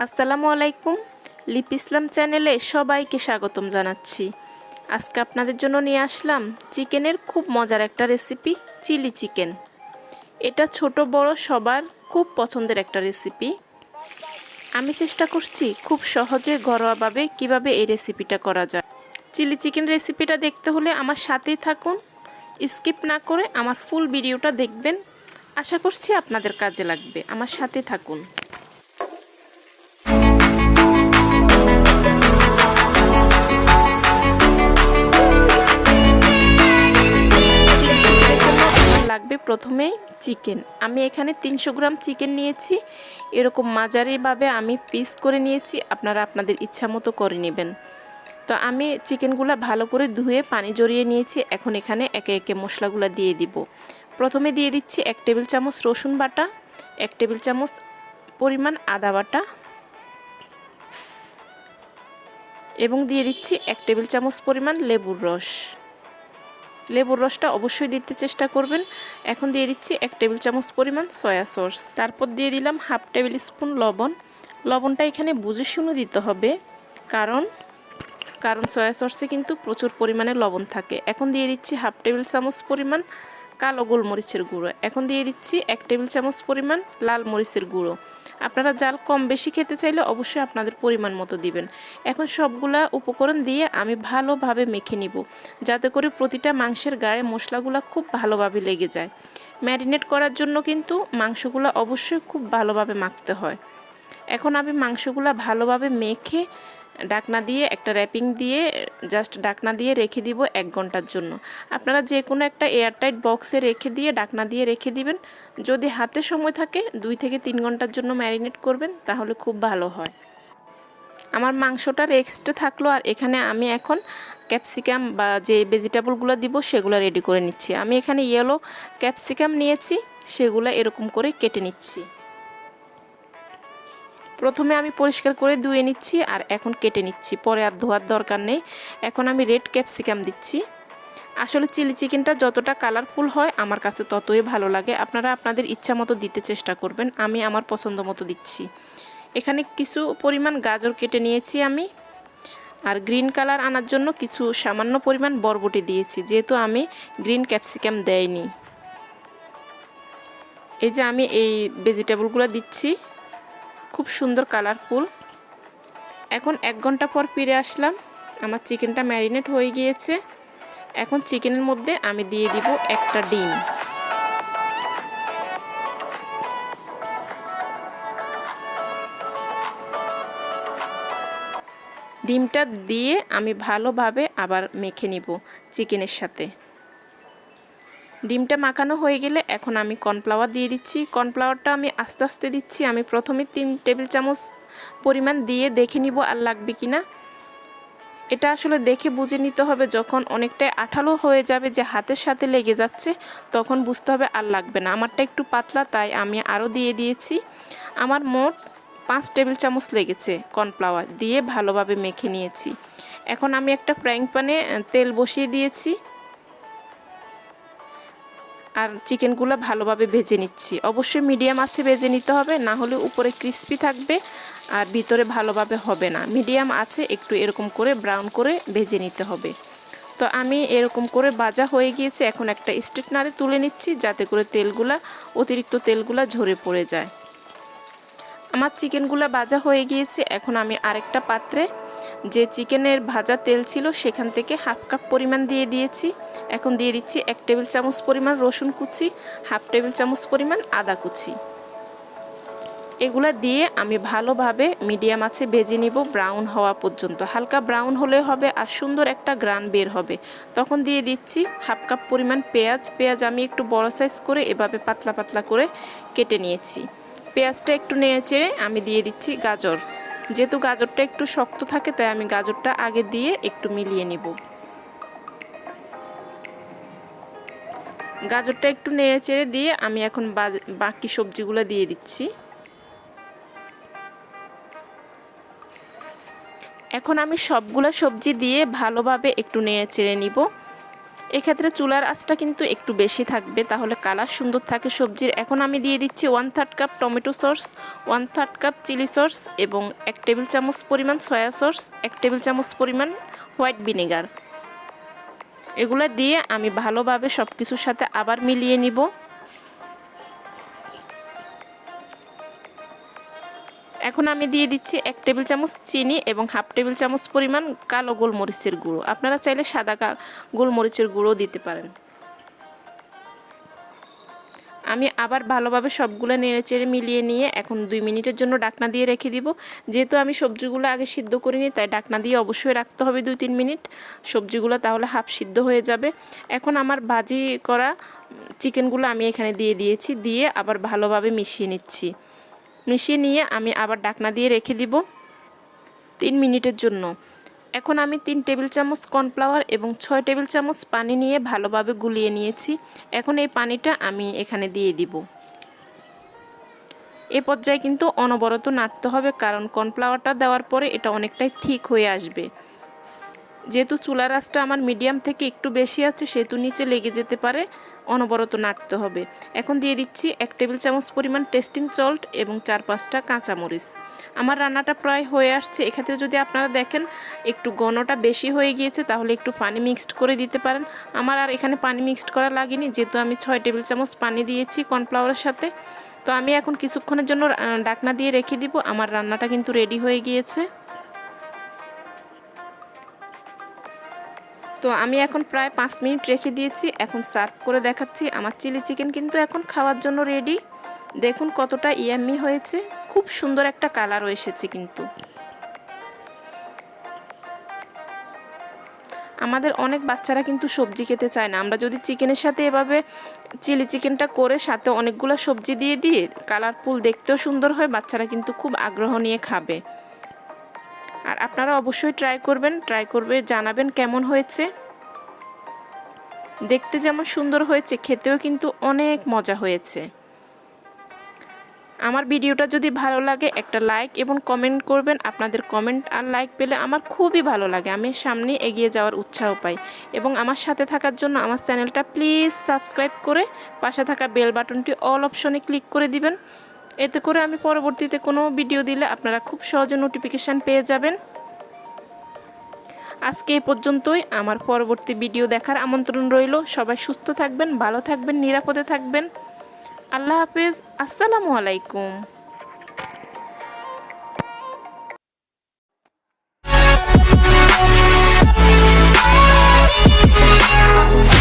আসসালামু আলাইকুম। লিপ ইসলাম চ্যানেলে সবাইকে স্বাগতম জানাচ্ছি। আজকে আপনাদের জন্য নিয়ে আসলাম চিকেনের খুব মজার একটা রেসিপি, চিলি চিকেন। এটা ছোট বড় সবার খুব পছন্দের একটা রেসিপি। আমি চেষ্টা করছি খুব সহজে ঘরোয়াভাবে কিভাবে এই রেসিপিটা করা যায়। চিলি চিকেন রেসিপিটা দেখতে হলে আমার সাথেই থাকুন, স্কিপ না করে আমার ফুল ভিডিওটা দেখবেন। আশা করছি আপনাদের কাজে লাগবে, আমার সাথে থাকুন। লাগবে প্রথমেই চিকেন। আমি এখানে 300 গ্রাম চিকেন নিয়েছি। এরকম মাঝারিভাবে আমি পিস করে নিয়েছি, আপনারা আপনাদের ইচ্ছা মতো করে নেবেন। তো আমি চিকেনগুলো ভালো করে ধুয়ে পানি ঝরিয়ে নিয়েছি। এখন এখানে একে একে মশলাগুলো দিয়ে দিব। প্রথমে দিয়ে দিচ্ছি 1 টেবিল চামচ রসুন বাটা, 1 টেবিল চামচ পরিমাণ আদা বাটা এবং দিয়ে দিচ্ছি 1 টেবিল চামচ পরিমাণ লেবুর রস। লেবুর রসটা অবশ্যই দিতে চেষ্টা করবেন। এখন দিয়ে দিচ্ছি 1 টেবিল চামচ পরিমাণ সয়া সস। তারপর দিয়ে দিলাম হাফ টেবিল স্পুন লবণ। লবণটা এখানে বুঝে শুনে দিতে হবে, কারণ সয়া সসে কিন্তু প্রচুর পরিমাণে লবণ থাকে। এখন দিয়ে দিচ্ছি হাফ টেবিল চামচ পরিমাণ কালো গোলমরিচের গুঁড়ো। এখন দিয়ে দিচ্ছি 1 টেবিল চামচ পরিমাণ লাল মরিচের গুঁড়ো। আপনারা জাল কম বেশি খেতে চাইলে অবশ্যই আপনাদের পরিমাণ মতো দিবেন। এখন সবগুলা উপকরণ দিয়ে আমি ভালোভাবে মেখে নিব, যাতে করে প্রতিটা মাংসের গায়ে মশলাগুলো খুব ভালোভাবে লেগে যায়। ম্যারিনেট করার জন্য কিন্তু মাংসগুলো অবশ্যই খুব ভালোভাবে মাখতে হয়। এখন আমি মাংসগুলো ভালোভাবে মেখে ঢাকনা দিয়ে একটা র্যাপিং দিয়ে জাস্ট ঢাকনা দিয়ে রেখে দিব 1 ঘন্টার জন্য। আপনারা যে কোনো একটা এয়ারটাইট বক্সে রেখে দিয়ে ঢাকনা দিয়ে রেখে দিবেন। যদি হাতে সময় থাকে 2 থেকে 3 ঘন্টার জন্য ম্যারিনেট করবেন, তাহলে খুব ভালো হয়। আমার মাংসটা রেস্টে থাকলো, আর এখানে আমি এখন ক্যাপসিকাম বা যে ভেজিটেবলগুলো দিব সেগুলো রেডি করে নিচ্ছি। আমি এখানে ইয়েলো ক্যাপসিকাম নিয়েছি, সেগুলো এরকম করে কেটে নিচ্ছি। প্রথমে আমি পরিষ্কার করে ধুয়ে নিচ্ছি, আর এখন কেটে নিচ্ছি, পরে আর ধোয়ার দরকার নেই। এখন আমি রেড ক্যাপসিকাম দিচ্ছি। আসলে চিলি চিকেনটা যতটা কালারফুল হয় আমার কাছে ততই ভালো লাগে। আপনারা আপনাদের ইচ্ছা মতো দিতে চেষ্টা করবেন, আমি আমার পছন্দ মতো দিচ্ছি। এখানে কিছু পরিমাণ গাজর কেটে নিয়েছি আমি, আর গ্রিন কালার আনার জন্য কিছু সামান্য পরিমাণ বরবটি দিয়েছি, যেহেতু আমি গ্রিন ক্যাপসিকাম দেইনি। এই যে আমি এই ভেজিটেবলগুলো দিচ্ছি, খুব সুন্দর কালারফুল। এখন 1 ঘন্টা পর ফিরে আসলাম, আমার চিকেনটা ম্যারিনেট হয়ে গিয়েছে। এখন চিকেনের মধ্যে আমি দিয়ে দিব একটা ডিম। ডিমটা দিয়ে আমি ভালোভাবে আবার মেখে নিব চিকেনের সাথে। ডিমটা মাখানো হয়ে গেলে এখন আমি কর্নফ্লাওয়ার দিয়ে দিচ্ছি। কর্নফ্লাওয়ারটা আমি আস্তে আস্তে দিচ্ছি। আমি প্রথমে 3 টেবিল চামচ পরিমাণ দিয়ে দেখে নিব আর লাগবে কিনা। এটা আসলে দেখে বুঝে নিতে হবে, যখন অনেকটাই আঠালো হয়ে যাবে যে হাতের সাথে লেগে যাচ্ছে, তখন বুঝতে হবে আর লাগবে না। আমারটা একটু পাতলা, তাই আমি আরও দিয়ে দিয়েছি। আমার মোট 5 টেবিল চামচ লেগেছে কর্নফ্লাওয়ার দিয়ে ভালোভাবে মেখে নিয়েছি। এখন আমি একটা ফ্রাইং প্যানে তেল বসিয়ে দিয়েছি, আর চিকেনগুলো ভালোভাবে ভেজে নিচ্ছি। অবশ্যই মিডিয়াম আঁচে ভেজে নিতে হবে, না হলে উপরে ক্রিস্পি থাকবে আর ভিতরে ভালোভাবে হবে না। মিডিয়াম আঁচে একটু এরকম করে ব্রাউন করে ভেজে নিতে হবে। তো আমি এরকম করে ভাজা হয়ে গিয়েছে। এখন একটা স্ট্রেটনারে তুলে নিচ্ছি, যাতে করে অতিরিক্ত তেলগুলা ঝরে পড়ে যায়। আমার চিকেনগুলো ভাজা হয়ে গিয়েছে। এখন আমি আরেকটা পাত্রে যে চিকেনের ভাজা তেল ছিল সেখান থেকে হাফ কাপ পরিমাণ দিয়ে দিয়েছি। এখন দিয়ে দিচ্ছি 1 টেবিল চামচ পরিমাণ রসুন কুচি, হাফ টেবিল চামচ পরিমাণ আদা কুচি। এগুলা দিয়ে আমি ভালোভাবে মিডিয়াম আঁচে ভেজে নিব ব্রাউন হওয়া পর্যন্ত। হালকা ব্রাউন হলে হবে, আর সুন্দর একটা গ্রান বের হবে। তখন দিয়ে দিচ্ছি হাফ কাপ পরিমাণ পেঁয়াজ আমি একটু বড় সাইজ করে এভাবে পাতলা পাতলা করে কেটে নিয়েছি। পেঁয়াজটা একটু নেড়ে চেড়ে আমি দিয়ে দিচ্ছি গাজর। যেহেতু গাজরটা একটু শক্ত থাকে, তাই আমি গাজরটা আগে দিয়ে একটু মিলিয়ে নিব। গাজরটা একটু নেড়ে চেড়ে দিয়ে আমি এখন বাকি সবজিগুলো দিয়ে দিচ্ছি। এখন আমি সবগুলো সবজি দিয়ে ভালোভাবে একটু নেড়ে চেড়ে নিব। এক্ষেত্রে চুলার আঁচটা কিন্তু একটু বেশি থাকবে, তাহলে কালার সুন্দর থাকে সবজির। এখন আমি দিয়ে দিচ্ছি 1/3 cup tomato sauce, 1/3 cup chilli sauce এবং 1 টেবিল চামচ পরিমাণ সয়া সস, 1 টেবিল চামচ পরিমাণ হোয়াইট ভিনেগার। এগুলো দিয়ে আমি ভালোভাবে সব কিছুর সাথে আবার মিলিয়ে নিব। এখন আমি দিয়ে দিচ্ছি 1 টেবিল চামচ চিনি এবং 1/2 টেবিল চামচ পরিমাণ কালো গোলমরিচের গুঁড়ো। আপনারা চাইলে সাদা গোলমরিচের গুঁড়ো দিতে পারেন। আমি আবার ভালোভাবে সবগুলো নেড়েচেড়ে মিলিয়ে নিয়ে এখন 2 মিনিটের জন্য ঢাকনা দিয়ে রেখে দিব। যেহেতু আমি সবজিগুলো আগে সিদ্ধ করিনি, তাই ঢাকনা দিয়ে অবশ্যই রাখতে হবে 2-3 মিনিট, সবজিগুলো তাহলে হাফ সিদ্ধ হয়ে যাবে। এখন আমার ভাজি করা চিকেনগুলো আমি এখানে দিয়ে দিয়েছি, দিয়ে আবার ভালোভাবে মিশিয়ে নিচ্ছি। মিশিয়ে নিয়ে আমি আবার ঢাকনা দিয়ে রেখে দিব 3 মিনিটের জন্য। এখন আমি 3 টেবিল চামচ কর্নফ্লাওয়ার এবং 6 টেবিল চামচ পানি নিয়ে ভালোভাবে গুলিয়ে নিয়েছি। এখন এই পানিটা আমি এখানে দিয়ে দিব। এই পর্যায়ে কিন্তু অনবরত নাড়তে হবে, কারণ কর্নফ্লাওয়ারটা দেওয়ার পরে এটা অনেকটাই থিক হয়ে আসবে। যেহেতু চুলার আঁচটা আমার মিডিয়াম থেকে একটু বেশি আছে, সেহেতু নিচে লেগে যেতে পারে, অনবরত নাড়তে হবে। এখন দিয়ে দিচ্ছি 1 টেবিল চামচ পরিমাণ টেস্টিং সল্ট এবং 4-5টা কাঁচামরিচ। আমার রান্নাটা প্রায় হয়ে আসছে। এক্ষেত্রে যদি আপনারা দেখেন একটু ঘনটা বেশি হয়ে গিয়েছে, তাহলে একটু পানি মিক্সড করে দিতে পারেন। আমার আর এখানে পানি মিক্সড করা লাগেনি, যেহেতু আমি 6 টেবিল চামচ পানি দিয়েছি কর্নফ্লাওয়ারের সাথে। তো আমি এখন কিছুক্ষণের জন্য ঢাকনা দিয়ে রেখে দিব। আমার রান্নাটা কিন্তু রেডি হয়ে গিয়েছে। তো আমি এখন প্রায় 5 মিনিট রেখে দিয়েছি। এখন সার্ভ করে দেখাচ্ছি। আমার চিলি চিকেন কিন্তু এখন খাওয়ার জন্য রেডি। দেখুন কতটা ইয়াম্মি হয়েছে, খুব সুন্দর একটা কালারও এসেছে। কিন্তু আমাদের অনেক বাচ্চারা কিন্তু সবজি খেতে চায় না। আমরা যদি চিকেনের সাথে এভাবে চিলি চিকেনটা করে সাথে অনেকগুলো সবজি দিয়ে দিই, কালারফুল দেখতেও সুন্দর হয়, বাচ্চারা কিন্তু খুব আগ্রহ নিয়ে খাবে। আর আপনারা অবশ্যই ট্রাই করবে জানাবেন কেমন হয়েছে। দেখতে যেমন সুন্দর হয়েছে, খেতেও কিন্তু অনেক মজা হয়েছে। আমার ভিডিওটা যদি ভালো লাগে একটা লাইক এবং কমেন্ট করবেন। আপনাদের কমেন্ট আর লাইক পেলে আমার খুবই ভালো লাগে, আমি সামনে এগিয়ে যাওয়ার উৎসাহ পাই। এবং আমার সাথে থাকার জন্য আমার চ্যানেলটা প্লিজ সাবস্ক্রাইব করে পাশে থাকা বেল বাটনটি অল অপশনে ক্লিক করে দিবেন। এতে করে আমি পরবর্তীতে কোনো ভিডিও দিলে আপনারা খুব সহজে নোটিফিকেশান পেয়ে যাবেন। আজকে এই পর্যন্তই। আমার পরবর্তী ভিডিও দেখার আমন্ত্রণ রইল। সবাই সুস্থ থাকবেন, ভালো থাকবেন, নিরাপদে থাকবেন। আল্লাহ হাফেজ। আসসালামু আলাইকুম।